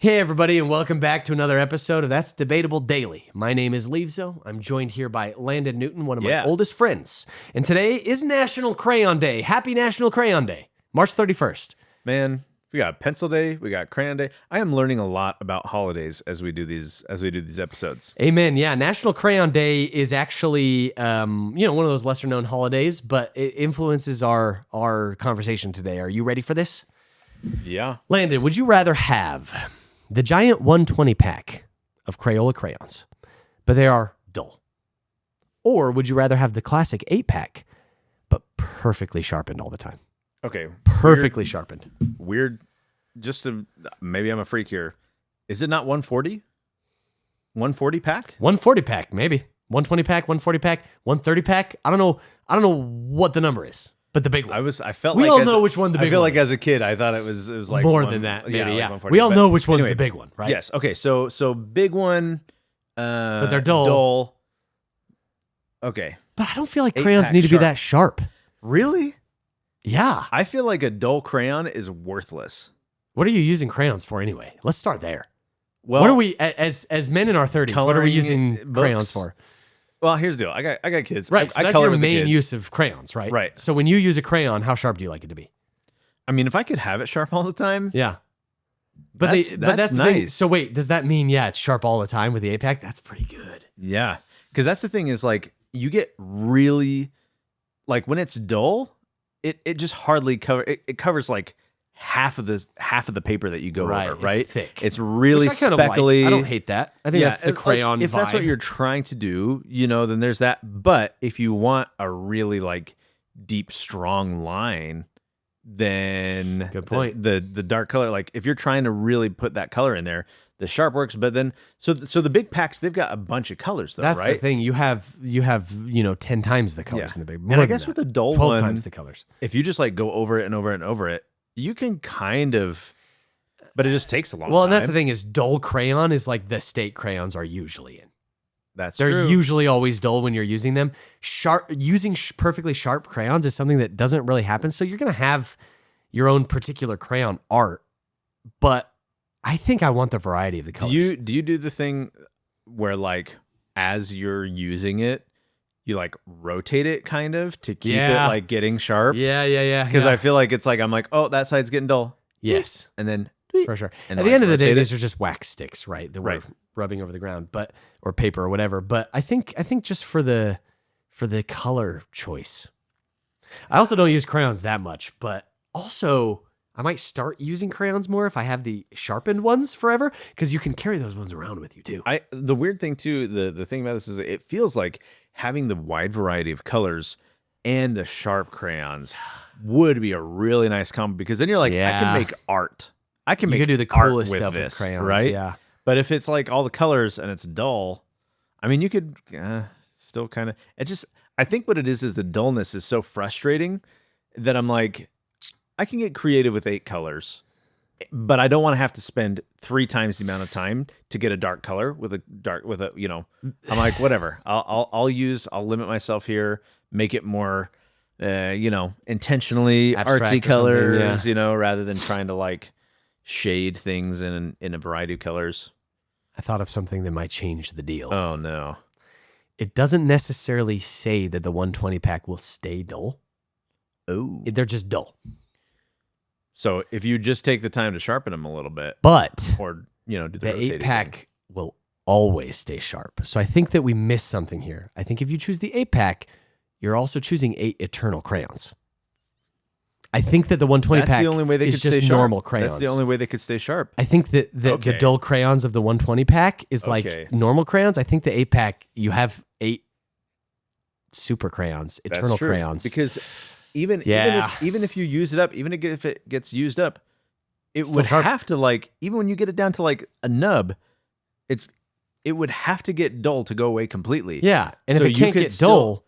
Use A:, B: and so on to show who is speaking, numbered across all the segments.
A: Hey everybody, and welcome back to another episode of That's Debatable Daily. My name is Leavezo. I'm joined here by Landon Newton, one of my oldest friends. And today is National Crayon Day. Happy National Crayon Day, March 31st.
B: Man, we got Pencil Day, we got Crayon Day. I am learning a lot about holidays as we do these episodes.
A: Amen. Yeah, National Crayon Day is actually one of those lesser known holidays, but it influences our conversation today. Are you ready for this?
B: Yeah.
A: Landon, would you rather have the giant 120 pack of Crayola crayons, but they are dull? Or would you rather have the classic 8 pack, but perfectly sharpened all the time?
B: Okay.
A: Perfectly sharpened.
B: Weird. Maybe I'm a freak here. Is it not 140? 140 pack?
A: 140 pack, maybe. 120 pack, 140 pack, 130 pack. I don't know what the number is. But the big one.
B: We
A: all know which one the big one is.
B: I feel like as a kid, I thought it was like
A: more than that. Maybe, yeah.
B: Like
A: we all know which one's the big one, right?
B: Yes. Okay. So big one.
A: But they're dull.
B: Okay.
A: But I don't feel like crayons need to be that sharp.
B: Really?
A: Yeah.
B: I feel like a dull crayon is worthless.
A: What are you using crayons for anyway? Let's start there.
B: Well,
A: what are we as men in our 30s? What are we using crayons for?
B: Well, here's the deal. I got kids.
A: Right. So that's your main use of crayons, right?
B: Right.
A: So when you use a crayon, how sharp do you like it to be?
B: I mean, if I could have it sharp all the time.
A: Yeah. But that's the
B: nice.
A: thing. So wait, does that mean, it's sharp all the time with the 8-pack? That's pretty good.
B: Yeah. Because that's the thing is like you get really, like when it's dull, it just hardly it covers like half of the paper that you go over, right?
A: It's thick.
B: It's really speckly.
A: Like. I don't hate that. I think that's the crayon
B: if
A: vibe.
B: that's what you're trying to do, then there's that. But if you want a really like deep, strong line, then
A: good point.
B: The dark color, like if you're trying to really put that color in there, the sharp works. But then so the big packs, they've got a bunch of colors though,
A: that's
B: right?
A: The thing. You have 10 times the colors in the big.
B: And I guess with the dull
A: 12 times the colors.
B: If you just like go over it and over it and over it, you can kind of, but it just takes a long time.
A: Well, and that's the thing is dull crayon is like the state crayons are usually in.
B: They're
A: true. Usually always dull when you're using them. Using perfectly sharp crayons is something that doesn't really happen. So you're going to have your own particular crayon art, but I think I want the variety of the colors.
B: Do you do the thing where like as you're using it, you like rotate it kind of to keep it like getting sharp?
A: Yeah.
B: Because I feel like it's like, I'm like, oh, that side's getting dull.
A: Yes.
B: And then
A: for sure.
B: And
A: at the end of the day, these are just wax sticks, right? That we're rubbing over the ground, or paper or whatever. But I think just for the color choice. I also don't use crayons that much, but also I might start using crayons more if I have the sharpened ones forever, because you can carry those ones around with you too.
B: The weird thing too, the thing about this is it feels like having the wide variety of colors and the sharp crayons would be a really nice combo, because then you're like, I can make art. I can
A: do the coolest stuff with crayons,
B: right?
A: Yeah.
B: But if it's like all the colors and it's dull, I mean, you could still kind of. I think what it is the dullness is so frustrating that I'm like, I can get creative with 8 colors, but I don't want to have to spend 3 times the amount of time to get a dark color I'm like, whatever. I'll limit myself here, make it more, intentionally
A: abstract
B: artsy colors,
A: yeah.
B: Rather than trying to like shade things in a variety of colors.
A: I thought of something that might change the deal.
B: Oh no.
A: It doesn't necessarily say that the 120 pack will stay dull.
B: Oh.
A: They're just dull.
B: So if you just take the time to sharpen them a little bit,
A: or
B: do
A: the 8-pack will always stay sharp. So I think that we missed something here. I think if you choose the 8-pack, you're also choosing 8 eternal crayons. I think that the 120 pack
B: the only way they
A: is
B: could
A: just
B: stay sharp.
A: normal crayons.
B: That's the only way they could stay sharp.
A: I think that the dull crayons of the 120 pack is like normal crayons. I think the 8-pack, you have 8 super crayons, eternal crayons.
B: Because even if you use it up, even if it gets used up, it would have to like, even when you get it down to like a nub, it would have to get dull to go away completely.
A: Yeah. And if it can't get dull,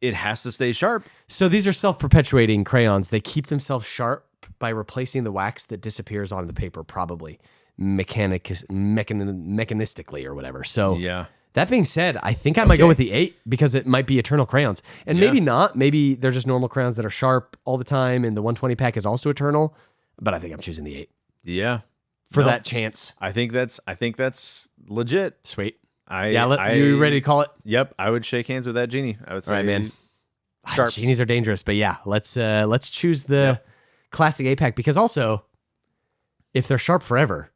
B: it has to stay sharp.
A: So these are self-perpetuating crayons. They keep themselves sharp by replacing the wax that disappears on the paper, probably mechanistically or whatever. So that being said, I think I might go with the 8 because it might be eternal crayons. And maybe not. Maybe they're just normal crayons that are sharp all the time, and the 120 pack is also eternal. But I think I'm choosing the 8.
B: Yeah.
A: for
B: No.
A: that chance.
B: I think that's legit.
A: Sweet.
B: I
A: You ready to call it?
B: Yep, I would shake hands with that genie. I would say,
A: All right, man.
B: Sharps.
A: Genies are dangerous, but yeah, let's choose the classic 8-pack because also, if they're sharp forever,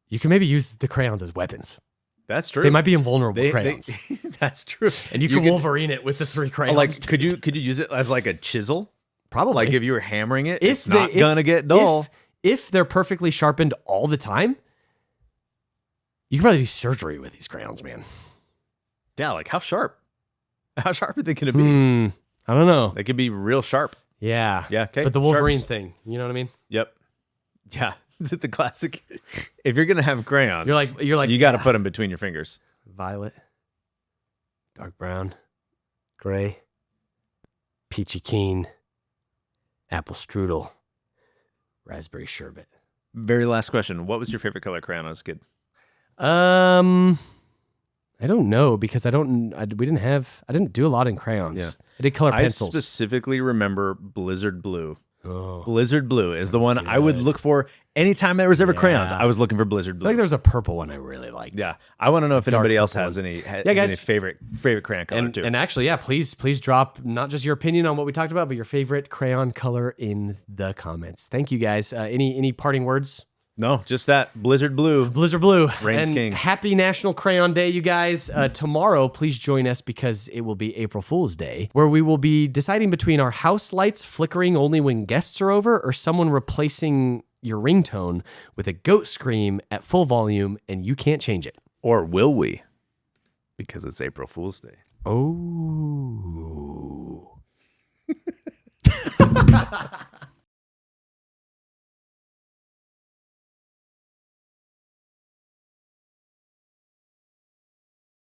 A: you can maybe use the crayons as weapons.
B: That's true.
A: They might be invulnerable crayons,
B: that's true.
A: and you can Wolverine it with the 3 crayons.
B: Like, could you use it as like a chisel?
A: Probably.
B: Like if you were hammering it,
A: If
B: it's not gonna get dull.
A: If they're perfectly sharpened all the time, you can probably do surgery with these crayons, man.
B: Yeah, like how sharp? How sharp are they gonna be?
A: I don't know.
B: They could be real sharp.
A: Yeah.
B: Yeah. Okay.
A: But the Wolverine
B: Sharps.
A: thing, you know what I mean?
B: Yep. Yeah. The classic. If you're gonna have crayons,
A: You're like
B: you got to put them between your fingers.
A: violet, dark brown, gray, peachy keen, apple strudel, raspberry sherbet.
B: Very last question. What was your favorite color crayon as a kid?
A: I don't know because I didn't do a lot in crayons.
B: Yeah.
A: I did color
B: I
A: pencils.
B: specifically remember Blizzard Blue.
A: Oh,
B: Blizzard Blue is the
A: sounds
B: one I would
A: good.
B: look for anytime there was ever crayons.
A: Yeah.
B: I was looking for Blizzard
A: I
B: Blue.
A: feel like there was a purple one I really liked.
B: Yeah, I want to know if
A: Dark
B: anybody else
A: purple
B: has
A: one.
B: any
A: guys.
B: any favorite crayon color too.
A: And actually, yeah, please drop not just your opinion on what we talked about, but your favorite crayon color in the comments. Thank you guys. Any parting words?
B: No, just that Blizzard Blue.
A: Blizzard Blue.
B: Reigns
A: and
B: king.
A: Happy National Crayon Day, you guys. Tomorrow, please join us because it will be April Fool's Day, where we will be deciding between our house lights flickering only when guests are over or someone replacing your ringtone with a goat scream at full volume and you can't change it.
B: Or will we? Because it's April Fool's Day.
A: Oh.